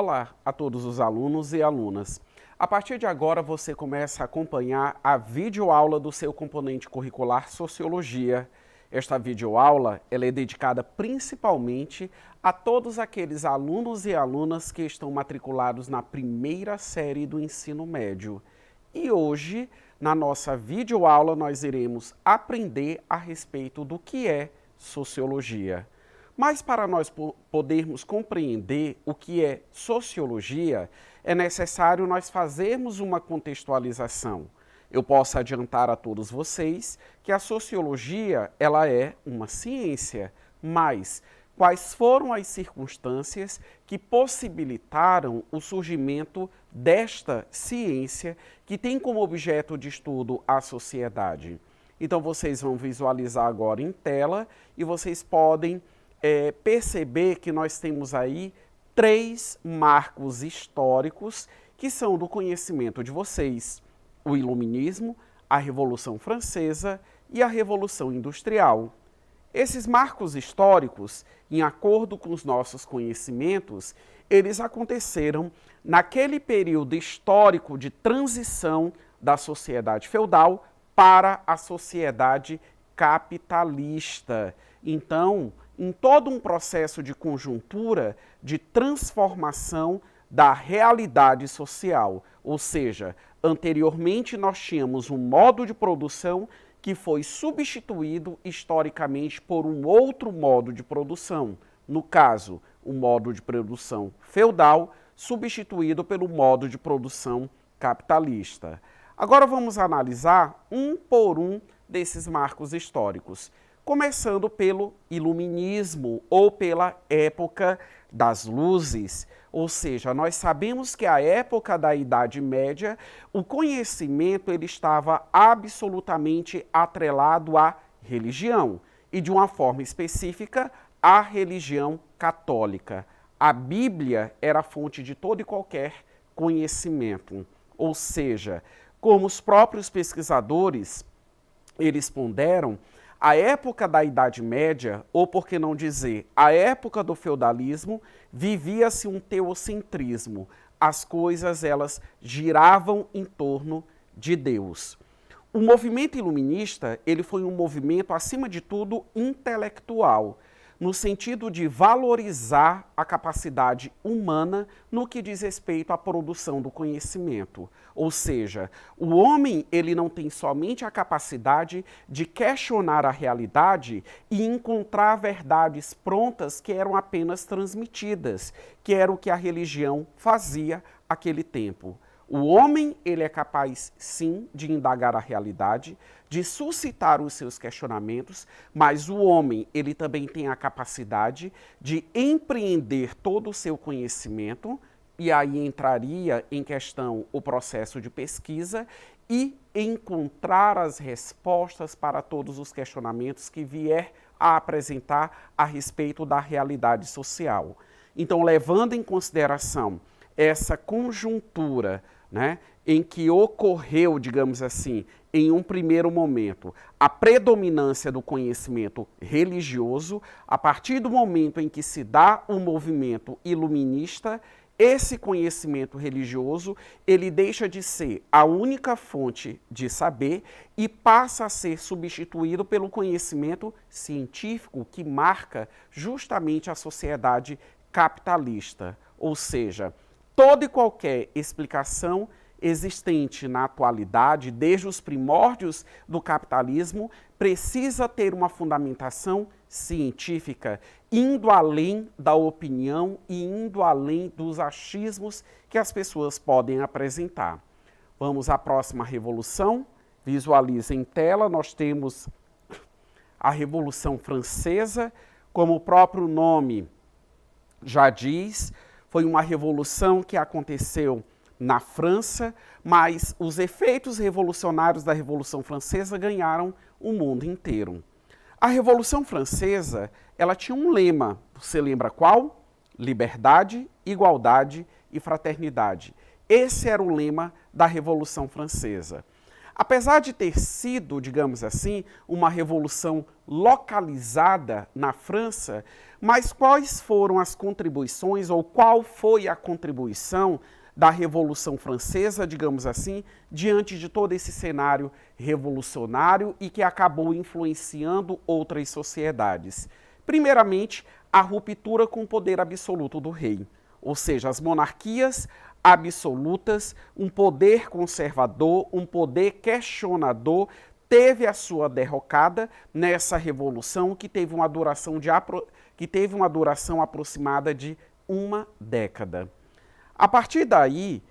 Olá a todos os alunos e alunas. A partir de agora você começa a acompanhar a videoaula do seu componente curricular Sociologia. Esta videoaula ela é dedicada principalmente a todos aqueles alunos e alunas que estão matriculados na primeira série do ensino médio. E hoje, na nossa videoaula, nós iremos aprender a respeito do que é Sociologia. Mas para nós podermos compreender o que é sociologia, é necessário nós fazermos uma contextualização. Eu posso adiantar a todos vocês que a sociologia ela é uma ciência, mas quais foram as circunstâncias que possibilitaram o surgimento desta ciência que tem como objeto de estudo a sociedade? Então vocês vão visualizar agora em tela e vocês podem perceber que nós temos aí 3 marcos históricos que são do conhecimento de vocês: o Iluminismo, a Revolução Francesa e a Revolução Industrial. Esses marcos históricos, em acordo com os nossos conhecimentos, eles aconteceram naquele período histórico de transição da sociedade feudal para a sociedade capitalista. Então, em todo um processo de conjuntura, de transformação da realidade social. Ou seja, anteriormente nós tínhamos um modo de produção que foi substituído historicamente por um outro modo de produção. No caso, o modo de produção feudal substituído pelo modo de produção capitalista. Agora vamos analisar um por um desses marcos históricos. Começando pelo Iluminismo, ou pela época das luzes. Ou seja, nós sabemos que a época da Idade Média, o conhecimento ele estava absolutamente atrelado à religião, e de uma forma específica, à religião católica. A Bíblia era a fonte de todo e qualquer conhecimento. Ou seja, como os próprios pesquisadores eles ponderam, a época da Idade Média, ou por que não dizer, a época do feudalismo, vivia-se um teocentrismo. As coisas, elas giravam em torno de Deus. O movimento iluminista, ele foi um movimento, acima de tudo, intelectual, no sentido de valorizar a capacidade humana no que diz respeito à produção do conhecimento. Ou seja, o homem ele não tem somente a capacidade de questionar a realidade e encontrar verdades prontas que eram apenas transmitidas, que era o que a religião fazia naquele tempo. O homem, ele é capaz, sim, de indagar a realidade, de suscitar os seus questionamentos, mas o homem, ele também tem a capacidade de empreender todo o seu conhecimento, e aí entraria em questão o processo de pesquisa, e encontrar as respostas para todos os questionamentos que vier a apresentar a respeito da realidade social. Então, levando em consideração essa conjuntura, em que ocorreu, digamos assim, em um primeiro momento, a predominância do conhecimento religioso, a partir do momento em que se dá o movimento iluminista, esse conhecimento religioso, ele deixa de ser a única fonte de saber e passa a ser substituído pelo conhecimento científico que marca justamente a sociedade capitalista, ou seja, toda e qualquer explicação existente na atualidade, desde os primórdios do capitalismo, precisa ter uma fundamentação científica, indo além da opinião e indo além dos achismos que as pessoas podem apresentar. Vamos à próxima revolução. Visualize em tela, nós temos a Revolução Francesa, como o próprio nome já diz, foi uma revolução que aconteceu na França, mas os efeitos revolucionários da Revolução Francesa ganharam o mundo inteiro. A Revolução Francesa, ela tinha um lema, você lembra qual? Liberdade, igualdade e fraternidade. Esse era o lema da Revolução Francesa. Apesar de ter sido, digamos assim, uma revolução localizada na França, mas quais foram as contribuições ou qual foi a contribuição da Revolução Francesa, digamos assim, diante de todo esse cenário revolucionário e que acabou influenciando outras sociedades? Primeiramente, a ruptura com o poder absoluto do rei, ou seja, as monarquias absolutas, um poder conservador, um poder questionador, teve a sua derrocada nessa revolução que teve uma duração, aproximada de uma década. A partir daí,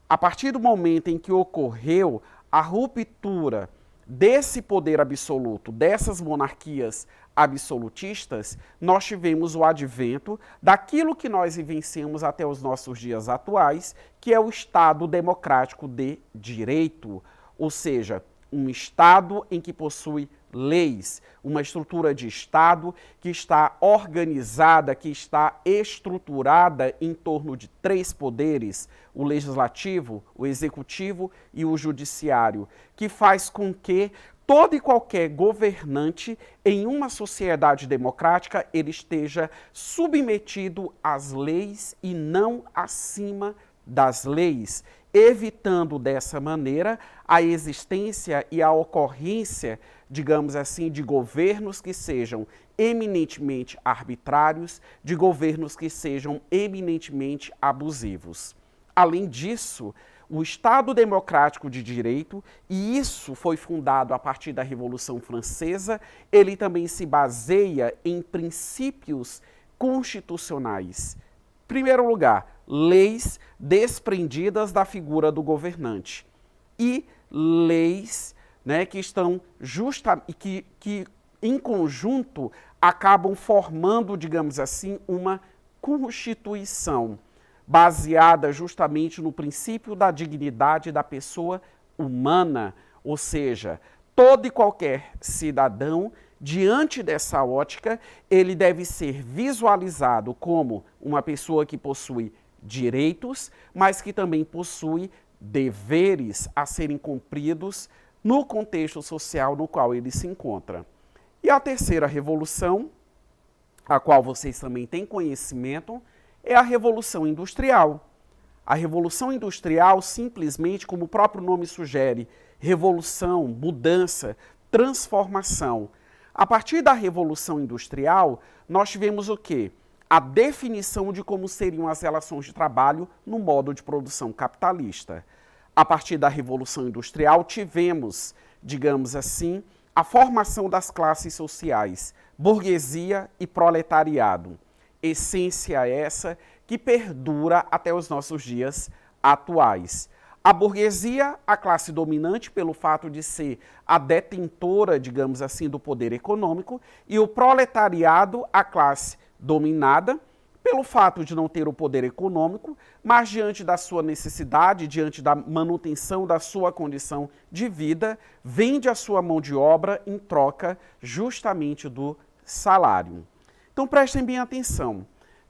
a partir do momento em que ocorreu a ruptura desse poder absoluto, dessas monarquias absolutistas, nós tivemos o advento daquilo que nós vivenciamos até os nossos dias atuais, que é o Estado democrático de direito, ou seja, um Estado em que possui leis, uma estrutura de Estado que está organizada, que está estruturada em torno de 3 poderes, o legislativo, o executivo e o judiciário, que faz com que todo e qualquer governante em uma sociedade democrática ele esteja submetido às leis e não acima das leis, evitando dessa maneira a existência e a ocorrência, digamos assim, de governos que sejam eminentemente arbitrários, de governos que sejam eminentemente abusivos. Além disso, o Estado Democrático de Direito, e isso foi fundado a partir da Revolução Francesa, ele também se baseia em princípios constitucionais. Em primeiro lugar, leis desprendidas da figura do governante e leis, né, que estão que em conjunto acabam formando, digamos assim, uma constituição baseada justamente no princípio da dignidade da pessoa humana, ou seja, todo e qualquer cidadão, diante dessa ótica, ele deve ser visualizado como uma pessoa que possui direitos, mas que também possui deveres a serem cumpridos no contexto social no qual ele se encontra. E a terceira revolução, a qual vocês também têm conhecimento, é a Revolução Industrial. A Revolução Industrial, simplesmente, como o próprio nome sugere, revolução, mudança, transformação. A partir da Revolução Industrial, nós tivemos o quê? A definição de como seriam as relações de trabalho no modo de produção capitalista. A partir da Revolução Industrial, tivemos, digamos assim, a formação das classes sociais, burguesia e proletariado. Essência essa que perdura até os nossos dias atuais. A burguesia, a classe dominante pelo fato de ser a detentora, digamos assim, do poder econômico, e o proletariado, a classe dominada pelo fato de não ter o poder econômico, mas diante da sua necessidade, diante da manutenção da sua condição de vida, vende a sua mão de obra em troca justamente do salário. Então prestem bem atenção.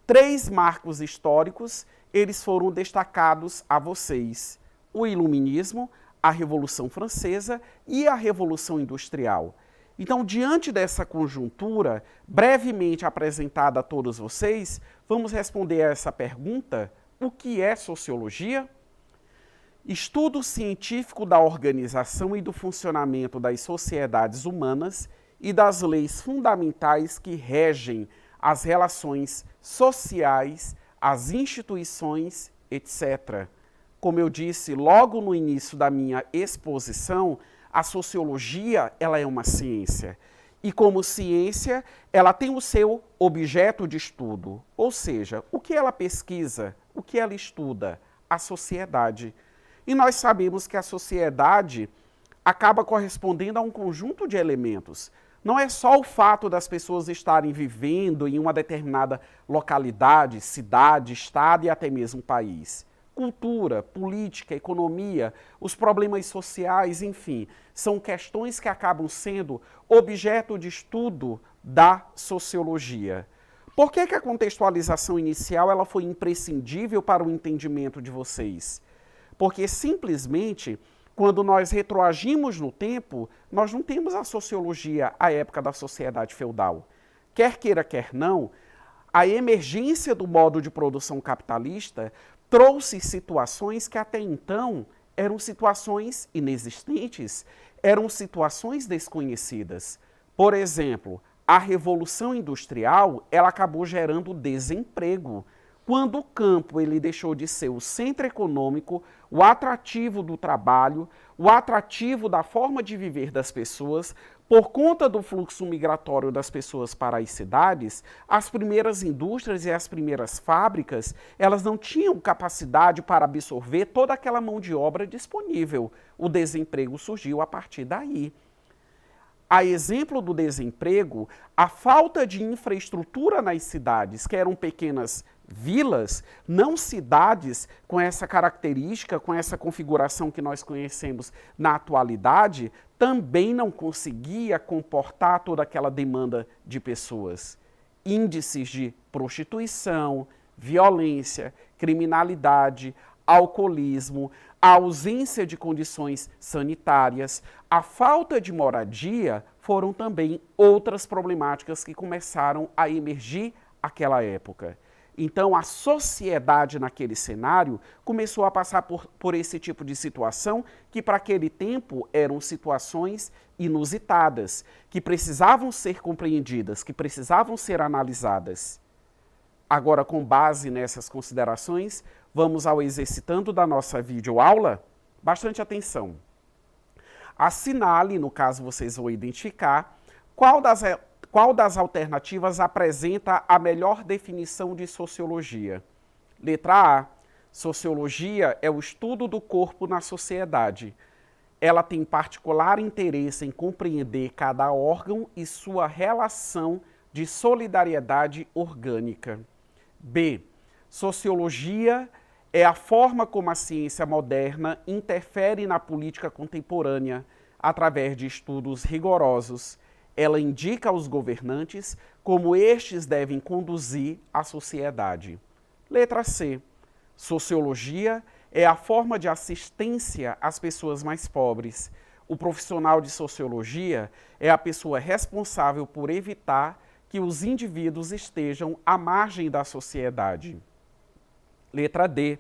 3 marcos históricos, eles foram destacados a vocês. O Iluminismo, a Revolução Francesa e a Revolução Industrial. Então, diante dessa conjuntura, brevemente apresentada a todos vocês, vamos responder a essa pergunta: o que é sociologia? Estudo científico da organização e do funcionamento das sociedades humanas e das leis fundamentais que regem as relações sociais, as instituições, etc. Como eu disse logo no início da minha exposição, a sociologia ela é uma ciência. E como ciência, ela tem o seu objeto de estudo. Ou seja, o que ela pesquisa, o que ela estuda? A sociedade. E nós sabemos que a sociedade acaba correspondendo a um conjunto de elementos. Não é só o fato das pessoas estarem vivendo em uma determinada localidade, cidade, estado e até mesmo país. Cultura, política, economia, os problemas sociais, enfim, são questões que acabam sendo objeto de estudo da sociologia. Por que a contextualização inicial ela foi imprescindível para o entendimento de vocês? Porque simplesmente Quando nós retroagimos no tempo, nós não temos a sociologia à época da sociedade feudal. Quer queira, quer não, a emergência do modo de produção capitalista trouxe situações que até então eram situações inexistentes, eram situações desconhecidas. Por exemplo, a Revolução Industrial, ela acabou gerando desemprego. Quando o campo ele deixou de ser o centro econômico, o atrativo do trabalho, o atrativo da forma de viver das pessoas, por conta do fluxo migratório das pessoas para as cidades, as primeiras indústrias e as primeiras fábricas, elas não tinham capacidade para absorver toda aquela mão de obra disponível. O desemprego surgiu a partir daí. A exemplo do desemprego, a falta de infraestrutura nas cidades, que eram pequenas vilas, não cidades com essa característica, com essa configuração que nós conhecemos na atualidade, também não conseguia comportar toda aquela demanda de pessoas. Índices de prostituição, violência, criminalidade, alcoolismo, a ausência de condições sanitárias, a falta de moradia foram também outras problemáticas que começaram a emergir naquela época. Então, a sociedade naquele cenário começou a passar por esse tipo de situação que, para aquele tempo, eram situações inusitadas, que precisavam ser compreendidas, que precisavam ser analisadas. Agora, com base nessas considerações, vamos ao exercitando da nossa videoaula. Bastante atenção. Assinale, no caso vocês vão identificar, qual das alternativas apresenta a melhor definição de sociologia. Letra A. Sociologia é o estudo do corpo na sociedade. Ela tem particular interesse em compreender cada órgão e sua relação de solidariedade orgânica. B. Sociologia é a forma como a ciência moderna interfere na política contemporânea através de estudos rigorosos. Ela indica aos governantes como estes devem conduzir a sociedade. Letra C. Sociologia é a forma de assistência às pessoas mais pobres. O profissional de sociologia é a pessoa responsável por evitar que os indivíduos estejam à margem da sociedade. Letra D.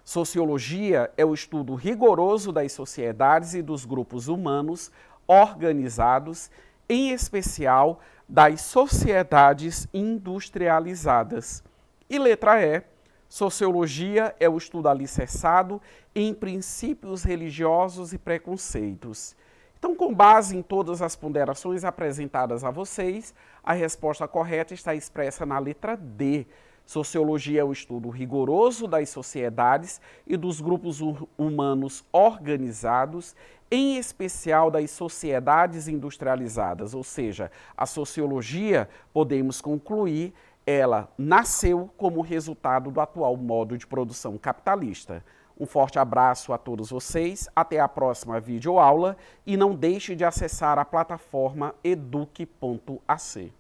Sociologia é o estudo rigoroso das sociedades e dos grupos humanos organizados, em especial das sociedades industrializadas. E letra E. Sociologia é o estudo alicerçado em princípios religiosos e preconceitos. Então, com base em todas as ponderações apresentadas a vocês, a resposta correta está expressa na letra D. Sociologia é o estudo rigoroso das sociedades e dos grupos humanos organizados, em especial das sociedades industrializadas. Ou seja, a sociologia, podemos concluir, ela nasceu como resultado do atual modo de produção capitalista. Um forte abraço a todos vocês, até a próxima videoaula e não deixe de acessar a plataforma eduque.ac.